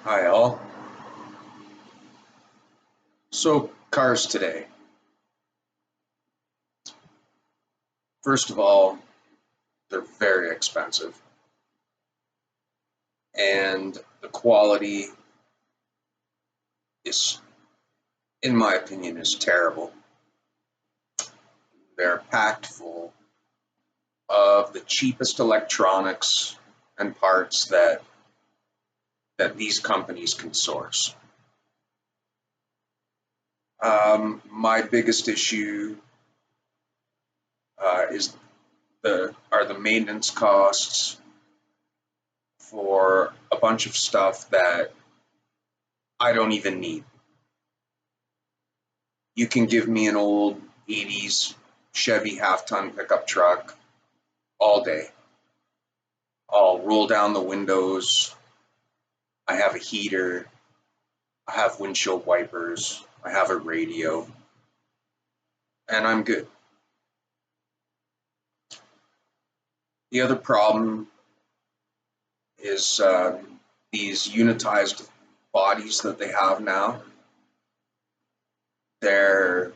Hi all. So cars today. First of all, they're very expensive and the quality is, in my opinion, is terrible. They're packed full of the cheapest electronics and parts that these companies can source. My biggest issue is the maintenance costs for a bunch of stuff that I don't even need. You can give me an old 80s Chevy half-ton pickup truck all day. I'll roll down the windows. I have a heater. I have windshield wipers. I have a radio, and I'm good. The other problem is these unitized bodies that they have now. There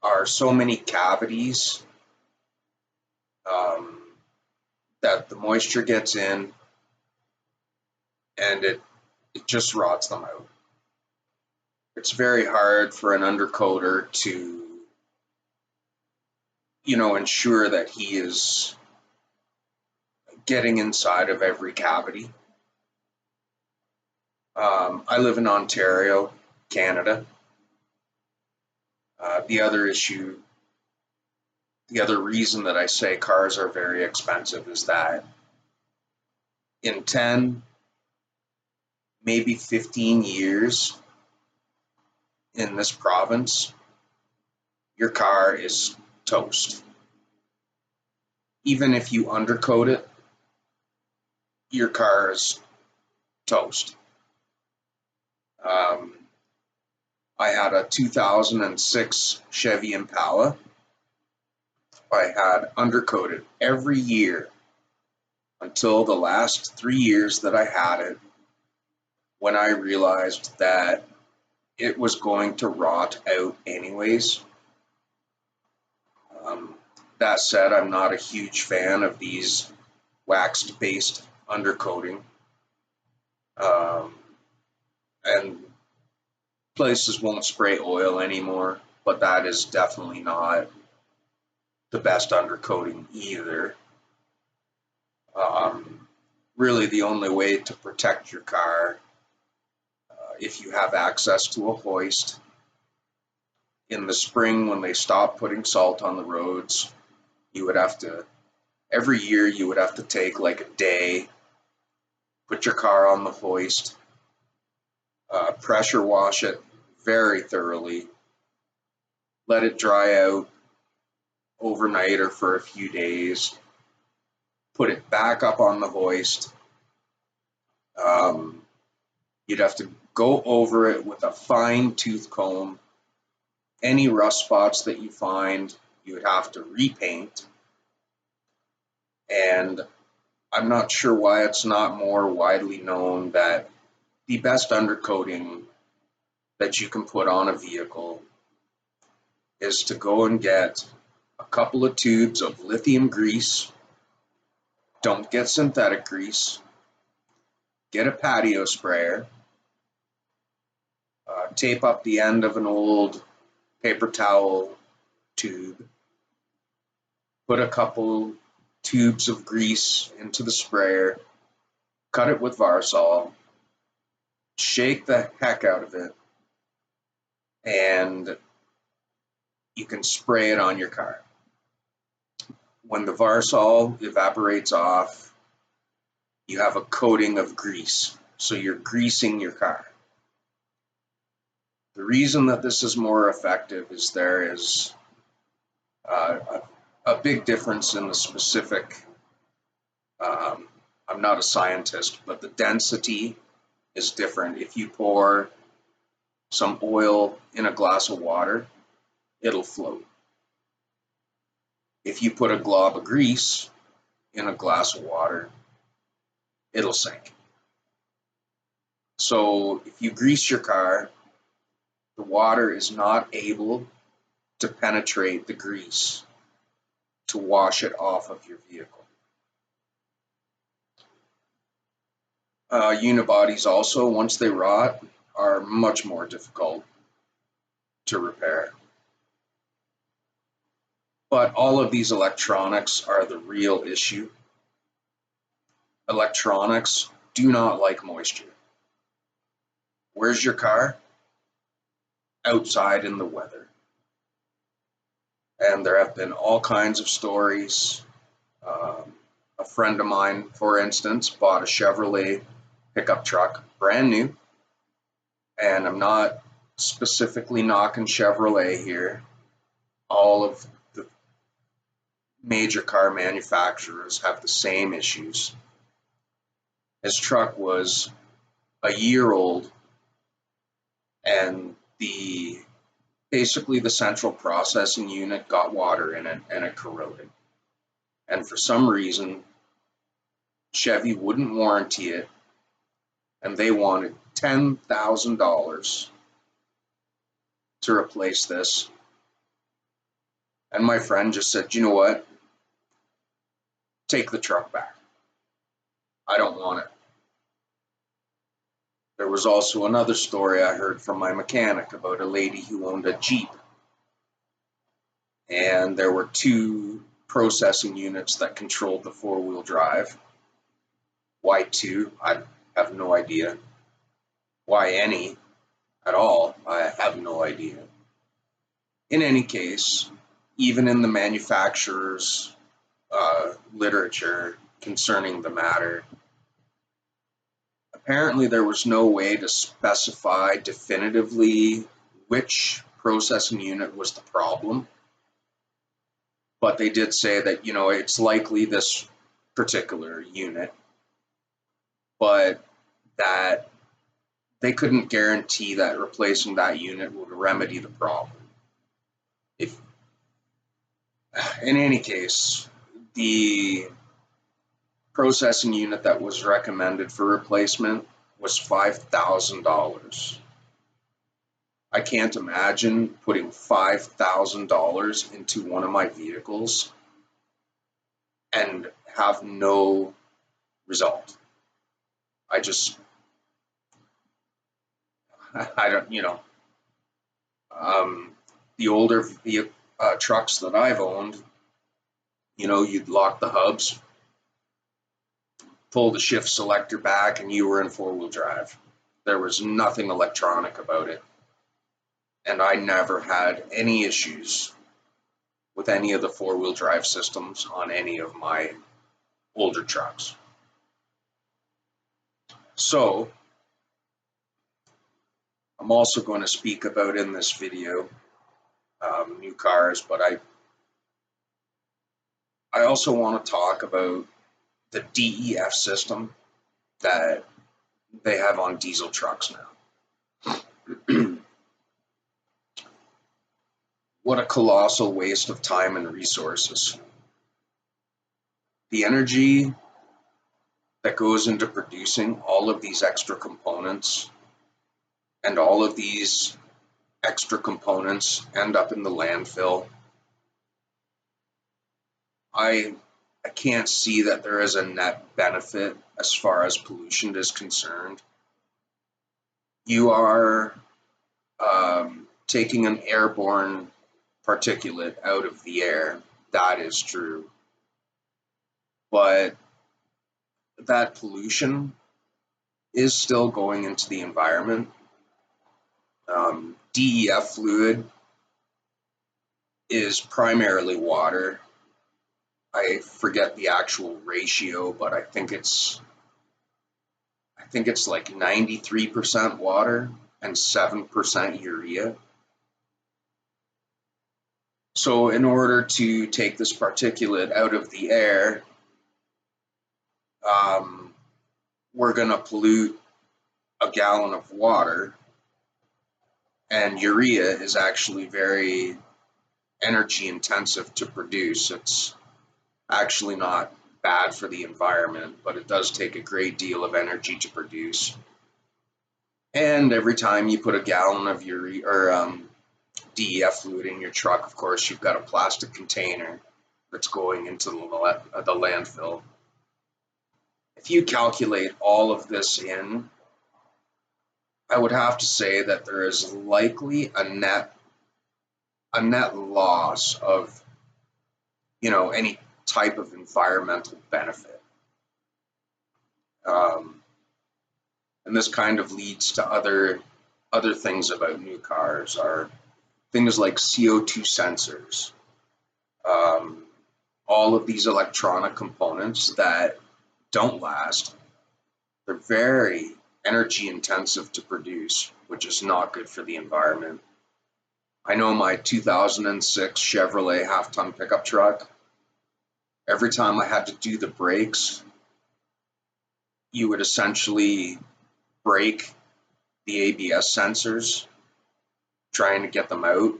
are so many cavities um, that the moisture gets in and it just rots them out. It's very hard for an undercoater to, ensure that he is getting inside of every cavity. I live in Ontario, Canada. The other issue, the other reason that I say cars are very expensive is that in 10, maybe 15 years in this province, your car is toast. Even if you undercoat it, your car is toast. Um, I had a 2006 Chevy Impala. I had undercoated every year until the last 3 years that I had it, when I realized that it was going to rot out anyways. Um, that said, I'm not a huge fan of these waxed based undercoating. Um, and places won't spray oil anymore, but that is definitely not the best undercoating either. Um, Really, the only way to protect your car, if you have access to a hoist, in the spring when they stop putting salt on the roads, you would have to, every year, you would have to take like a day, put your car on the hoist, pressure wash it very thoroughly, let it dry out overnight or for a few days, put it back up on the hoist. Um, you'd have to go over it with a fine tooth comb. Any rust spots that you find, you would have to repaint. And I'm not sure why it's not more widely known that the best undercoating that you can put on a vehicle is to go and get a couple of tubes of lithium grease. Don't get synthetic grease. Get a patio sprayer. Tape up the end of an old paper towel tube. Put a couple tubes of grease into the sprayer. Cut it with Varsol. Shake the heck out of it. And you can spray it on your car. When the Varsol evaporates off, you have a coating of grease. So you're greasing your car. The reason that this is more effective is there is a big difference in the specific. Um, I'm not a scientist, but the density is different. If you pour some oil in a glass of water, it'll float. If you put a glob of grease in a glass of water, it'll sink. So if you grease your car, the water is not able to penetrate the grease to wash it off of your vehicle. Unibodies also, once they rot, are much more difficult to repair. But all of these electronics are the real issue. Electronics do not like moisture. Where's your car? Outside in the weather. And there have been all kinds of stories. A friend of mine, for instance, bought a Chevrolet pickup truck, brand new. And I'm not specifically knocking Chevrolet here. All of the major car manufacturers have the same issues. His truck was a year old, and basically the central processing unit got water in it and it corroded. And for some reason, Chevy wouldn't warranty it, and they wanted $10,000 to replace this. And my friend just said, you know what? Take the truck back. I don't want it. There was also another story I heard from my mechanic about a lady who owned a Jeep. And there were two processing units that controlled the four-wheel drive. Why two? I have no idea. Why any at all? I have no idea. In any case, even in the manufacturer's literature concerning the matter, apparently there was no way to specify definitively which processing unit was the problem. But they did say that, it's likely this particular unit, but that they couldn't guarantee that replacing that unit would remedy the problem. In any case, the processing unit that was recommended for replacement was $5,000. I can't imagine putting $5,000 into one of my vehicles and have no result. I don't, the older trucks that I've owned, you'd lock the hubs, pull the shift selector back, and you were in four-wheel drive. There was nothing electronic about it. And I never had any issues with any of the four-wheel drive systems on any of my older trucks. So, I'm also going to speak about in this video new cars, but I also want to talk about the DEF system that they have on diesel trucks now. What a colossal waste of time and resources. The energy that goes into producing all of these extra components, and all of these extra components end up in the landfill. I can't see that there is a net benefit as far as pollution is concerned. You are taking an airborne particulate out of the air. That is true. But that pollution is still going into the environment. DEF fluid is primarily water. I forget the actual ratio, but I think it's like 93% water and 7% urea. So in order to take this particulate out of the air, we're going to pollute a gallon of water, and urea is actually very energy intensive to produce. It's actually not bad for the environment, but it does take a great deal of energy to produce. And every time you put a gallon of DEF fluid in your truck, of course, you've got a plastic container that's going into the landfill. If you calculate all of this in, I would have to say that there is likely a net loss of any type of environmental benefit. Um, and this kind of leads to other things about new cars are things like CO2 sensors, um, all of these electronic components that don't last. They're very energy intensive to produce, which is not good for the environment. I know my 2006 Chevrolet half-ton pickup truck, every time I had to do the brakes, you would essentially break the ABS sensors trying to get them out.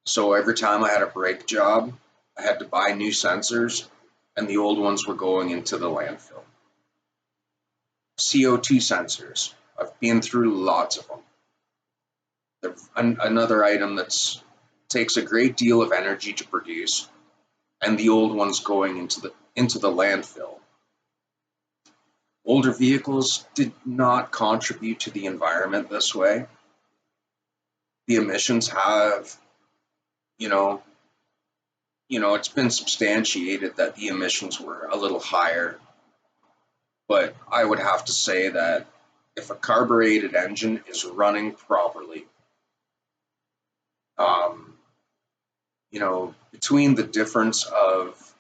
So every time I had a brake job, I had to buy new sensors, and the old ones were going into the landfill. CO2 sensors, I've been through lots of them. Another item that takes a great deal of energy to produce, and the old ones going into the landfill. Older vehicles did not contribute to the environment this way. The emissions have, you know, it's been substantiated that the emissions were a little higher, but I would have to say that if a carbureted engine is running properly, um, between the difference of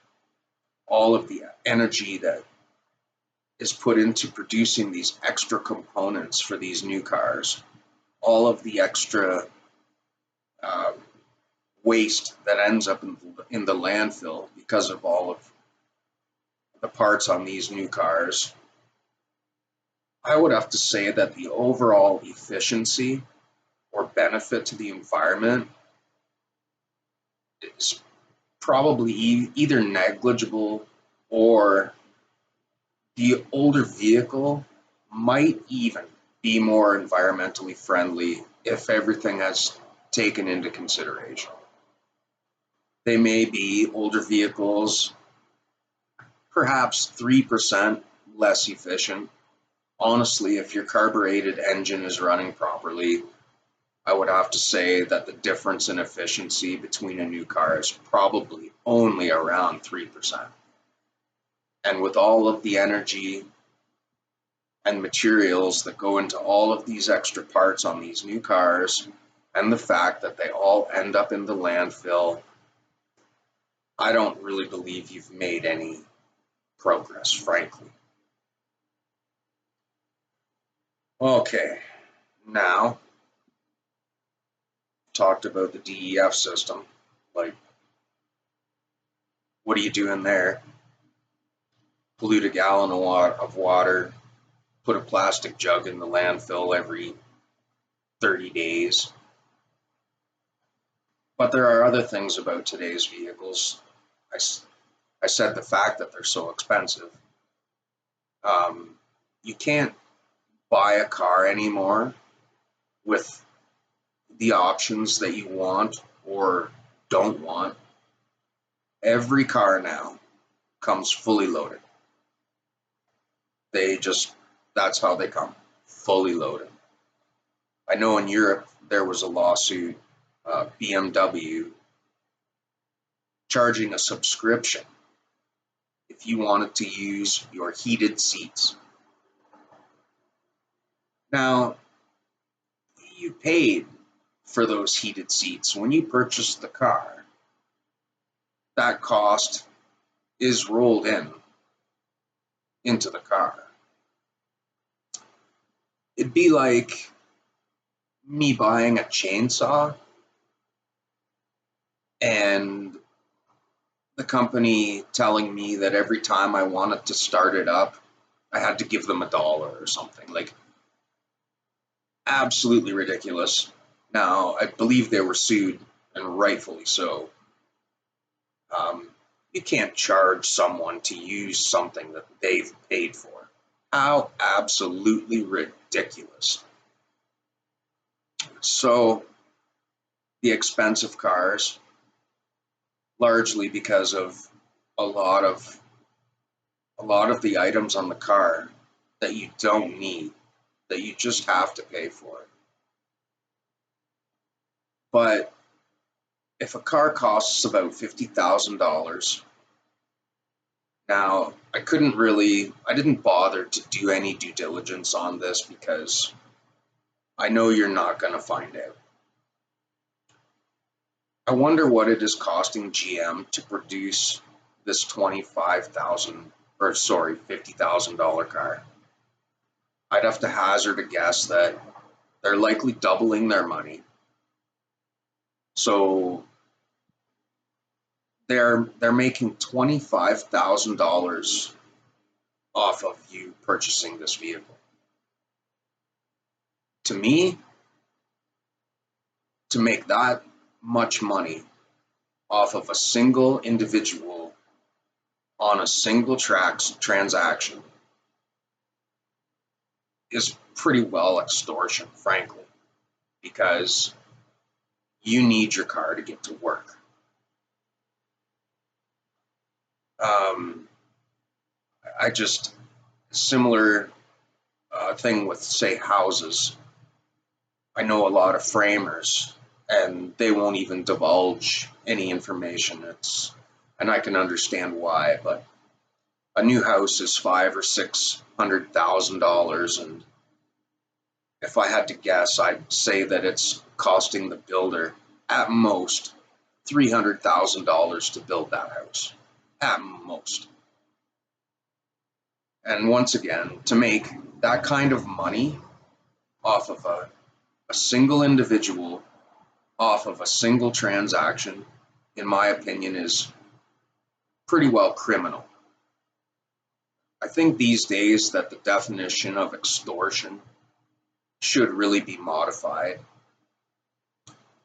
all of the energy that is put into producing these extra components for these new cars, all of the extra uh, waste that ends up in the landfill because of all of the parts on these new cars, I would have to say that the overall efficiency or benefit to the environment is probably either negligible, or the older vehicle might even be more environmentally friendly if everything has taken into consideration. They may be older vehicles, perhaps 3% less efficient. Honestly, if your carbureted engine is running properly, I would have to say that the difference in efficiency between a new car is probably only around 3%. And with all of the energy and materials that go into all of these extra parts on these new cars, and the fact that they all end up in the landfill, I don't really believe you've made any progress, frankly. Okay, now talked about the DEF system. Like, what are you doing there? Pollute a gallon of water, put a plastic jug in the landfill every 30 days. But there are other things about today's vehicles. I said the fact that they're so expensive. Um, you can't buy a car anymore with the options that you want or don't want. Every car now comes fully loaded. That's how they come, fully loaded. I know in Europe there was a lawsuit, BMW charging a subscription if you wanted to use your heated seats. Now, you paid for those heated seats when you purchased the car. That cost is rolled into the car. It'd be like me buying a chainsaw and the company telling me that every time I wanted to start it up, I had to give them $1 or something. Like, absolutely ridiculous. Now, I believe they were sued, and rightfully so. You can't charge someone to use something that they've paid for. How absolutely ridiculous. So the expensive cars, largely because of a lot of a lot of the items on the car that you don't need, that you just have to pay for it. But if a car costs about $50,000, now I didn't bother to do any due diligence on this because I know you're not going to find out. I wonder what it is costing GM to produce this 25,000 or sorry, $50,000 car. I'd have to hazard a guess that they're likely doubling their money. So they're making $25,000 off of you purchasing this vehicle. To me, to make that much money off of a single individual on a single transaction is pretty well extortion, frankly, because you need your car to get to work. I just similar thing with say houses. I know a lot of framers, and they won't even divulge any information. And I can understand why, but a new house is $500,000 or $600,000, and if I had to guess, I'd say that it's costing the builder at most $300,000 to build that house, at most. And once again, to make that kind of money off of a single individual, off of a single transaction, in my opinion, is pretty well criminal. I think these days that the definition of extortion should really be modified.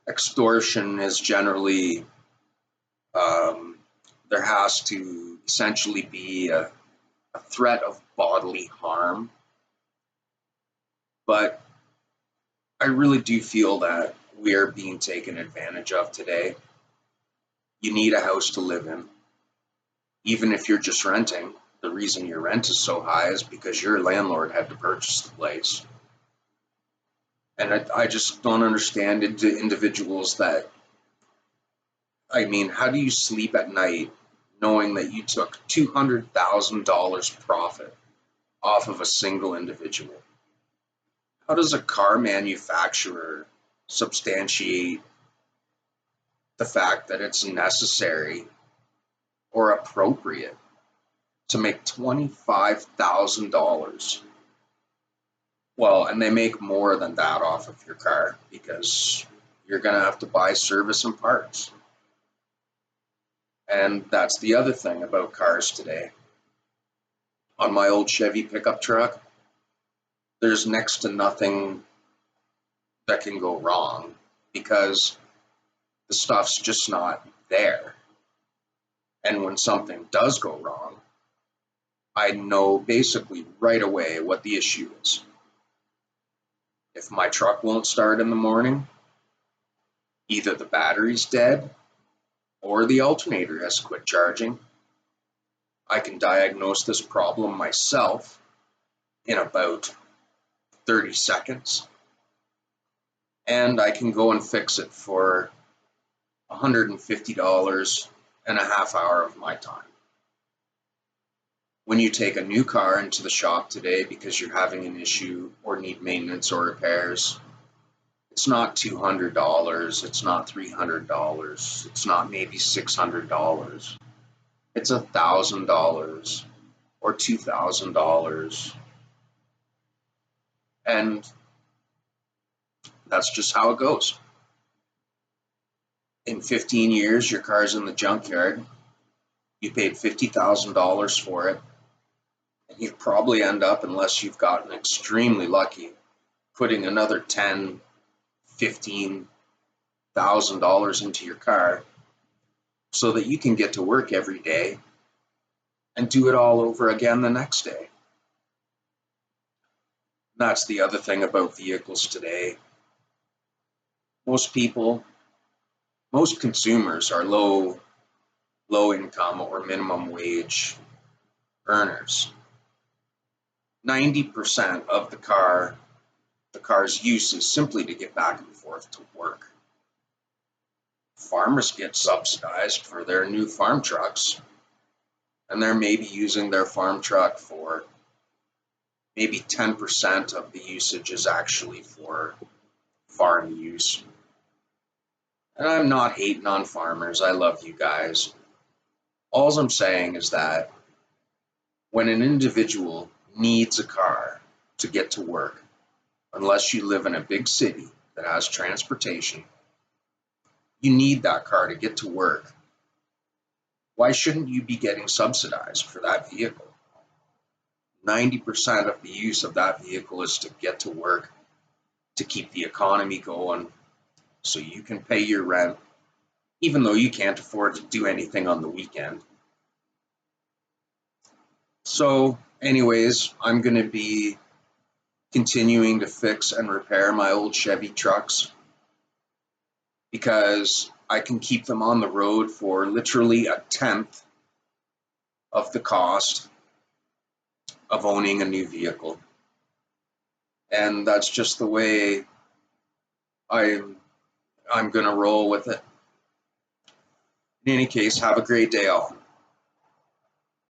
Extortion is generally, there has to essentially be a threat of bodily harm. But I really do feel that we are being taken advantage of today. You need a house to live in. Even if you're just renting, the reason your rent is so high is because your landlord had to purchase the place. And I just don't understand individuals that, I mean, how do you sleep at night knowing that you took $200,000 profit off of a single individual? How does a car manufacturer substantiate the fact that it's necessary or appropriate to make $25,000? Well, and they make more than that off of your car because you're going to have to buy service and parts. And that's the other thing about cars today. On my old Chevy pickup truck, there's next to nothing that can go wrong because the stuff's just not there. And when something does go wrong, I know basically right away what the issue is. If my truck won't start in the morning, either the battery's dead or the alternator has quit charging. I can diagnose this problem myself in about 30 seconds, and I can go and fix it for $150 and a half hour of my time. When you take a new car into the shop today because you're having an issue or need maintenance or repairs, it's not $200, it's not $300, it's not maybe $600. It's $1,000 or $2,000. And that's just how it goes. In 15 years, your car's in the junkyard. You paid $50,000 for it. And you'd probably end up, unless you've gotten extremely lucky, putting another $10,000, $15,000 into your car so that you can get to work every day and do it all over again the next day. That's the other thing about vehicles today. Most people, most consumers are low income or minimum wage earners. 90% of the car's use is simply to get back and forth to work. Farmers get subsidized for their new farm trucks, and they're maybe using their farm truck for maybe 10% of the usage is actually for farm use. And I'm not hating on farmers. I love you guys. All I'm saying is that when an individual needs a car to get to work, unless you live in a big city that has transportation, you need that car to get to work. Why shouldn't you be getting subsidized for that vehicle? 90% of the use of that vehicle is to get to work, to keep the economy going, so you can pay your rent, even though you can't afford to do anything on the weekend. So, anyways, I'm going to be continuing to fix and repair my old Chevy trucks because I can keep them on the road for literally a tenth of the cost of owning a new vehicle. And that's just the way I'm going to roll with it. In any case, have a great day all.